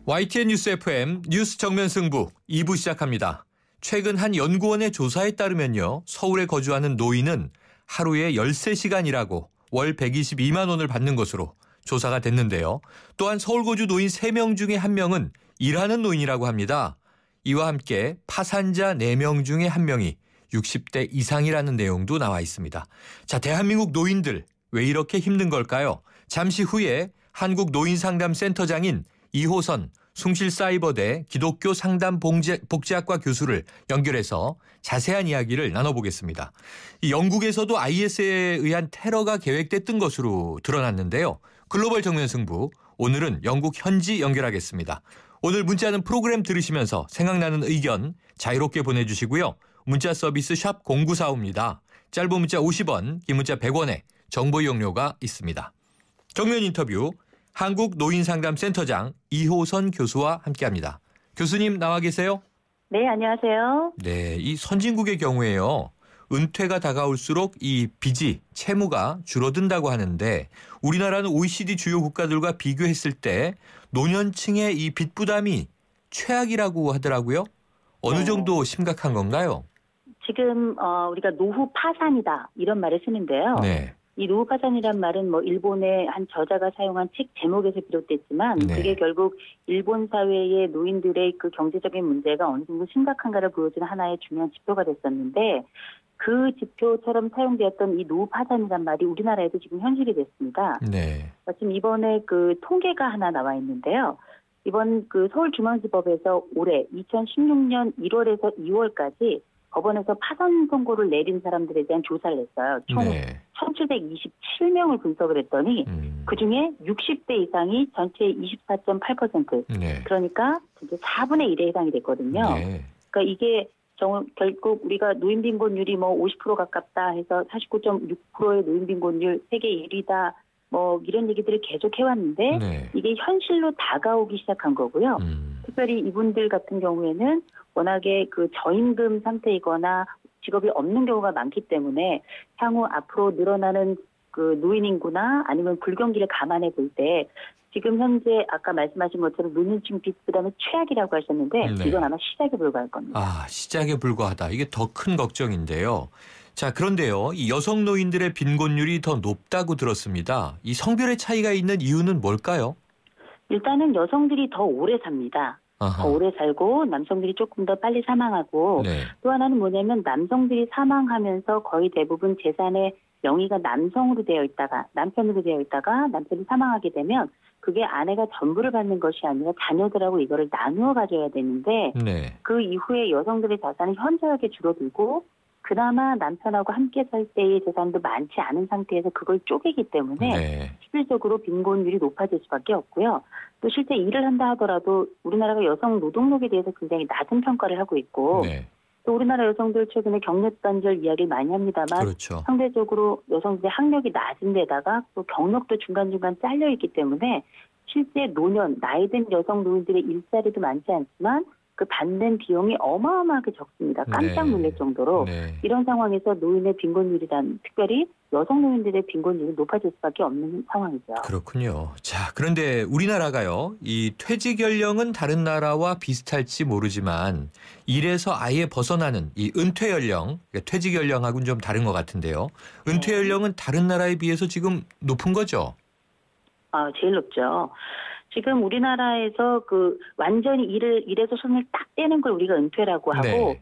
YTN 뉴스 FM 뉴스 정면 승부 2부 시작합니다. 최근 한 연구원의 조사에 따르면요. 서울에 거주하는 노인은 하루에 13시간 일하고 월 122만 원을 받는 것으로 조사가 됐는데요. 또한 서울 거주 노인 3명 중에 1명은 일하는 노인이라고 합니다. 이와 함께 파산자 4명 중에 1명이 60대 이상이라는 내용도 나와 있습니다. 자, 대한민국 노인들 왜 이렇게 힘든 걸까요? 잠시 후에 한국노인상담센터장인 이호선 숭실사이버대 기독교 상담 복지학과 교수를 연결해서 자세한 이야기를 나눠보겠습니다. 이 영국에서도 IS에 의한 테러가 계획됐던 것으로 드러났는데요. 글로벌 정면 승부, 오늘은 영국 현지 연결하겠습니다. 오늘 문자는 프로그램 들으시면서 생각나는 의견 자유롭게 보내주시고요. 문자 서비스 샵 0945입니다. 짧은 문자 50원, 긴 문자 100원에 정보 이용료가 있습니다. 정면 인터뷰 한국노인상담센터장 이호선 교수와 함께합니다. 교수님 나와 계세요? 네, 안녕하세요. 네, 이 선진국의 경우에요. 은퇴가 다가올수록 이 빚이 채무가 줄어든다고 하는데 우리나라는 OECD 주요 국가들과 비교했을 때 노년층의 이 빚 부담이 최악이라고 하더라고요. 어느 정도 심각한 건가요? 지금 우리가 노후 파산이다 이런 말을 쓰는데요. 네. 이 노후 파산이란 말은 일본의 한 저자가 사용한 책 제목에서 비롯됐지만 네. 그게 결국 일본 사회의 노인들의 그 경제적인 문제가 어느 정도 심각한가를 보여주는 하나의 중요한 지표가 됐었는데 그 지표처럼 사용되었던 이 노후 파산이란 말이 우리나라에도 지금 현실이 됐습니다. 네. 마침 이번에 그 통계가 하나 나와 있는데요. 이번 그 서울중앙지법에서 올해 2016년 1월에서 2월까지 법원에서 파산 선고를 내린 사람들에 대한 조사를 했어요. 총 네. 1,727명을 분석을 했더니 그중에 60대 이상이 전체의 24.8%. 네. 그러니까 진짜 4분의 1에 해당이 됐거든요. 네. 그러니까 이게 결국 우리가 노인 빈곤율이 50% 가깝다 해서 49.6%의 노인 빈곤율 세계 1위다. 이런 얘기들을 계속 해왔는데 네. 이게 현실로 다가오기 시작한 거고요. 특별히 이분들 같은 경우에는 워낙에 그 저임금 상태이거나 직업이 없는 경우가 많기 때문에 향후 앞으로 늘어나는 그 노인 인구나 아니면 불경기를 감안해 볼 때 지금 현재 아까 말씀하신 것처럼 노년층 빚 부담이 최악이라고 하셨는데 네. 이건 아마 시작에 불과할 겁니다. 아, 시작에 불과하다. 이게 더 큰 걱정인데요. 자, 그런데요. 이 여성 노인들의 빈곤율이 더 높다고 들었습니다. 이 성별의 차이가 있는 이유는 뭘까요? 일단은 여성들이 더 오래 삽니다. 아하. 더 오래 살고 남성들이 조금 더 빨리 사망하고 네. 또 하나는 뭐냐면 남성들이 사망하면서 거의 대부분 재산의 명의가 남성으로 되어 있다가 남편으로 되어 있다가 남편이 사망하게 되면 그게 아내가 전부를 받는 것이 아니라 자녀들하고 이거를 나누어 가져야 되는데 네. 그 이후에 여성들의 자산은 현저하게 줄어들고 그나마 남편하고 함께 살 때의 재산도 많지 않은 상태에서 그걸 쪼개기 때문에 네. 실질적으로 빈곤율이 높아질 수밖에 없고요. 또 실제 일을 한다 하더라도 우리나라가 여성 노동력에 대해서 굉장히 낮은 평가를 하고 있고 네. 또 우리나라 여성들 최근에 경력 단절 이야기를 많이 합니다만 그렇죠. 상대적으로 여성들의 학력이 낮은 데다가 또 경력도 중간중간 잘려 있기 때문에 실제 노년, 나이 든 여성 노인들의 일자리도 많지 않지만 그 받는 비용이 어마어마하게 적습니다. 깜짝 놀랄 정도로. 네. 이런 상황에서 노인의 빈곤율이란 특별히 여성 노인들의 빈곤율이 높아질 수밖에 없는 상황이죠. 그렇군요. 자, 그런데 우리나라가요. 이 퇴직 연령은 다른 나라와 비슷할지 모르지만 일에서 아예 벗어나는 이 은퇴 연령, 그러니까 퇴직 연령하고는 좀 다른 것 같은데요. 은퇴 연령은 다른 나라에 비해서 지금 높은 거죠? 제일 높죠. 지금 우리나라에서 그 완전히 일에서 손을 딱 떼는 걸 우리가 은퇴라고 하고, 네.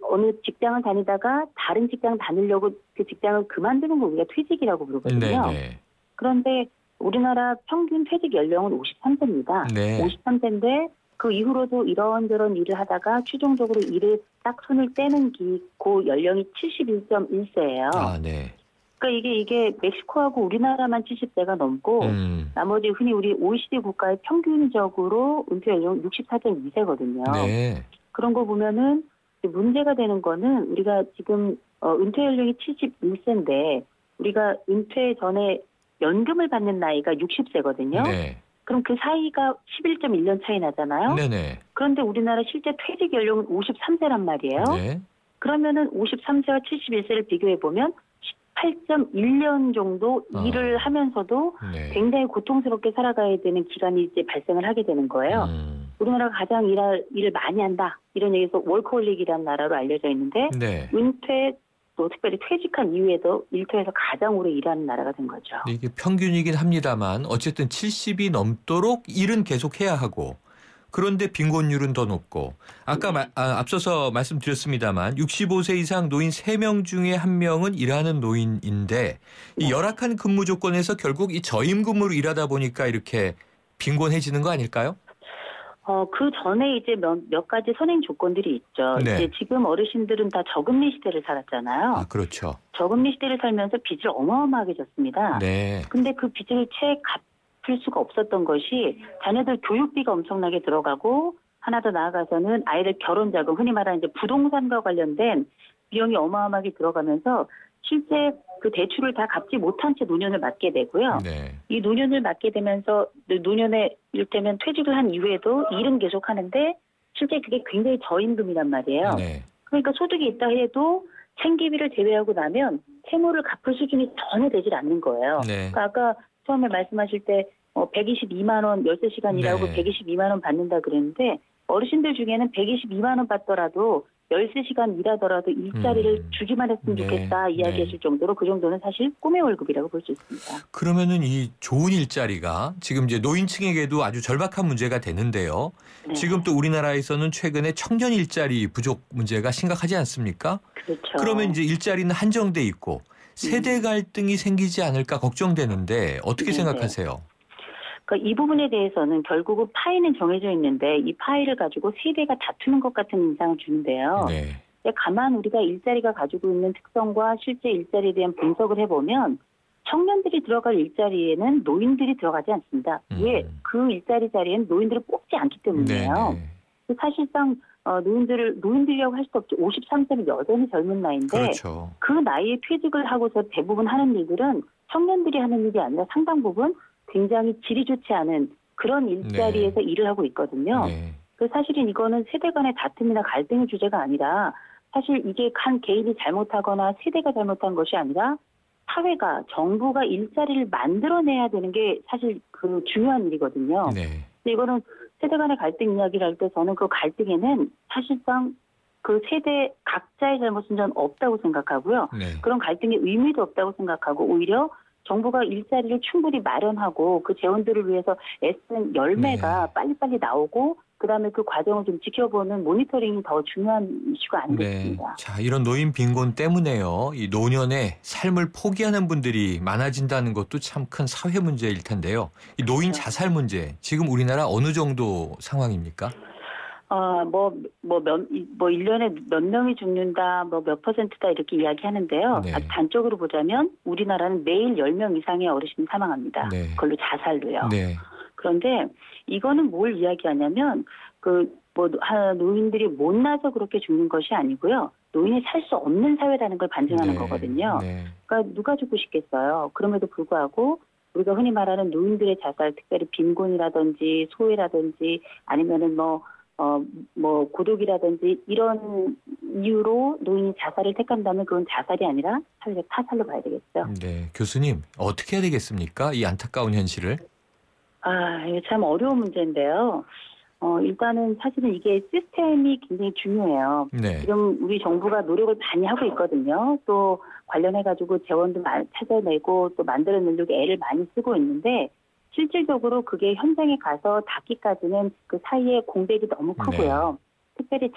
어느 직장을 다니다가 다른 직장 다니려고 그 직장을 그만두는 걸 우리가 퇴직이라고 부르거든요. 네. 그런데 우리나라 평균 퇴직 연령은 53세입니다. 네. 53세인데 그 이후로도 이런저런 일을 하다가 최종적으로 일을 딱 손을 떼는 그 연령이 71.1세예요. 아, 네. 그러니까 이게 멕시코하고 우리나라만 70세가 넘고 나머지 흔히 우리 OECD 국가의 평균적으로 은퇴 연령 64.2세거든요. 네. 그런 거 보면은 문제가 되는 거는 우리가 지금 은퇴 연령이 71세인데 우리가 은퇴 전에 연금을 받는 나이가 60세거든요. 네. 그럼 그 사이가 11.1년 차이 나잖아요. 네네. 그런데 우리나라 실제 퇴직 연령은 53세란 말이에요. 네. 그러면은 53세와 71세를 비교해 보면 8.1년 정도 일을 하면서도 네. 굉장히 고통스럽게 살아가야 되는 기간이 이제 발생을 하게 되는 거예요. 우리나라가 가장 일을 많이 한다 이런 얘기에서 월커홀릭이라는 나라로 알려져 있는데 네. 은퇴 또 특별히 퇴직한 이후에도 일터에서 가장 오래 일하는 나라가 된 거죠. 이게 평균이긴 합니다만 어쨌든 70이 넘도록 일은 계속해야 하고 그런데 빈곤율은 더 높고 아까 앞서서 말씀드렸습니다만 65세 이상 노인 3명 중에 1명은 일하는 노인인데 이 열악한 근무 조건에서 결국 이 저임 근무로 일하다 보니까 이렇게 빈곤해지는 거 아닐까요? 그 전에 이제 몇 가지 선행 조건들이 있죠. 네. 이제 지금 어르신들은 다 저금리 시대를 살았잖아요. 아, 그렇죠. 저금리 시대를 살면서 빚을 어마어마하게 졌습니다. 네. 근데 그 빚을 채 갚을 수가 없었던 것이 자녀들 교육비가 엄청나게 들어가고 하나 더 나아가서는 아이들 결혼 자금, 흔히 말하는 이제 부동산과 관련된 비용이 어마어마하게 들어가면서 실제 그 대출을 다 갚지 못한 채 노년을 맞게 되고요. 네. 이 노년을 맞게 되면서 노년에 이를테면 퇴직을 한 이후에도 일은 계속 하는데 실제 그게 굉장히 저임금이란 말이에요. 네. 그러니까 소득이 있다 해도 생계비를 제외하고 나면 채무를 갚을 수준이 전혀 되질 않는 거예요. 네. 그러니까 아까 처음에 말씀하실 때 122만 원 13시간 일하고 네. 122만 원 받는다 그랬는데 어르신들 중에는 122만 원 받더라도 13시간 일하더라도 일자리를 주기만 했으면 네. 좋겠다 이야기하실 정도로 그 정도는 사실 꿈의 월급이라고 볼 수 있습니다. 그러면은 이 좋은 일자리가 지금 이제 노인층에게도 아주 절박한 문제가 되는데요. 네. 지금 또 우리나라에서는 최근에 청년 일자리 부족 문제가 심각하지 않습니까? 그렇죠. 그러면 이제 일자리는 한정돼 있고 세대 갈등이 생기지 않을까 걱정되는데 어떻게 네네. 생각하세요? 그러니까 이 부분에 대해서는 결국은 파이는 정해져 있는데 이 파이를 가지고 세대가 다투는 것 같은 인상을 주는데요. 네. 가만 우리가 일자리가 가지고 있는 특성과 실제 일자리에 대한 분석을 해보면 청년들이 들어갈 일자리에는 노인들이 들어가지 않습니다. 왜? 그 일자리 자리에는 노인들을 뽑지 않기 때문이에요. 네. 사실상 노인들이라고 할 수 없죠. 53세는 여전히 젊은 나이인데 그렇죠. 그 나이에 퇴직을 하고서 대부분 하는 일들은 청년들이 하는 일이 아니라 상당 부분 굉장히 질이 좋지 않은 그런 일자리에서 일을 하고 있거든요. 네. 그 사실은 이거는 세대 간의 다툼이나 갈등의 주제가 아니라 사실 이게 한 개인이 잘못하거나 세대가 잘못한 것이 아니라 사회가 정부가 일자리를 만들어내야 되는 게 사실 그 중요한 일이거든요. 네. 근데 이거는 세대 간의 갈등 이야기를 할 때 저는 그 갈등에는 사실상 그 세대 각자의 잘못은 전 없다고 생각하고요. 네. 그런 갈등의 의미도 없다고 생각하고 오히려 정부가 일자리를 충분히 마련하고 그 재원들을 위해서 애쓴 열매가 빨리빨리 나오고 그다음에 그 과정을 좀 지켜보는 모니터링이 더 중요한 이슈가 아니겠습니까? 자, 이런 노인 빈곤 때문에요. 이 노년에 삶을 포기하는 분들이 많아진다는 것도 참 큰 사회 문제일 텐데요. 이 노인 그렇죠. 자살 문제 지금 우리나라 어느 정도 상황입니까? 1년에 몇 명이 죽는다, 몇 퍼센트다 이렇게 이야기하는데요. 네. 아주 단적으로 보자면 우리나라는 매일 10명 이상의 어르신이 사망합니다. 네. 그걸로 자살로요. 네. 그런데 이거는 뭘 이야기하냐면 노인들이 못나서 그렇게 죽는 것이 아니고요. 노인이 살 수 없는 사회라는 걸 반증하는 거거든요. 네. 그러니까 누가 죽고 싶겠어요. 그럼에도 불구하고 우리가 흔히 말하는 노인들의 자살, 특별히 빈곤이라든지 소외라든지 아니면은 고독이라든지 이런 이유로 노인이 자살을 택한다면 그건 자살이 아니라 사회적 타살로 봐야 되겠죠. 네. 교수님 어떻게 해야 되겠습니까? 이 안타까운 현실을. 이게 참 어려운 문제인데요. 일단은 사실은 이게 시스템이 굉장히 중요해요. 네. 지금 우리 정부가 노력을 많이 하고 있거든요. 또 관련해가지고 재원도 찾아내고 또 만들어내려고 애를 많이 쓰고 있는데 실질적으로 그게 현장에 가서 닿기까지는 그 사이에 공백이 너무 크고요. 특별히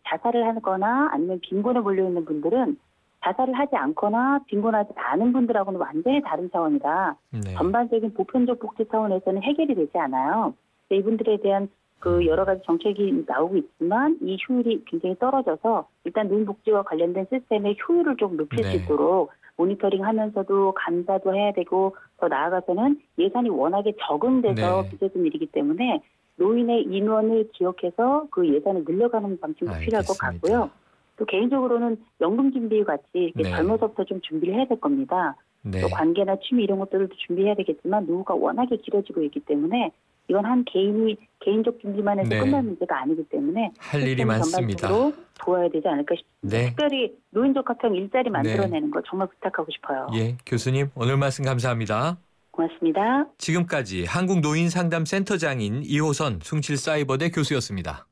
자살을 하거나 아니면 빈곤에 몰려있는 분들은 자살을 하지 않거나 빈곤하지 않은 분들하고는 완전히 다른 차원이라 전반적인 보편적 복지 차원에서는 해결이 되지 않아요. 이분들에 대한 그 여러 가지 정책이 나오고 있지만 이 효율이 굉장히 떨어져서 일단 노인복지와 관련된 시스템의 효율을 좀 높일 수 있도록 모니터링하면서도 감사도 해야 되고 더 나아가서는 예산이 워낙에 적은 데서 빚어진 일이기 때문에 노인의 인원을 기억해서 그 예산을 늘려가는 방식도 필요할 것 같고요. 또 개인적으로는 연금준비 같이 이렇게 젊어서부터 좀 준비를 해야 될 겁니다. 또 관계나 취미 이런 것들도 준비해야 되겠지만 노후가 워낙에 길어지고 있기 때문에 이건 한 개인이 개인적 준비만 해서 네. 끝날 문제가 아니기 때문에 할 일이 많습니다. 전반적으로 도와야 되지 않을까 싶습니다. 네. 특별히 노인적합형 일자리 만들어내는 거 정말 부탁하고 싶어요. 예, 교수님 오늘 말씀 감사합니다. 고맙습니다. 지금까지 한국노인상담센터장인 이호선 숭실사이버대 교수였습니다.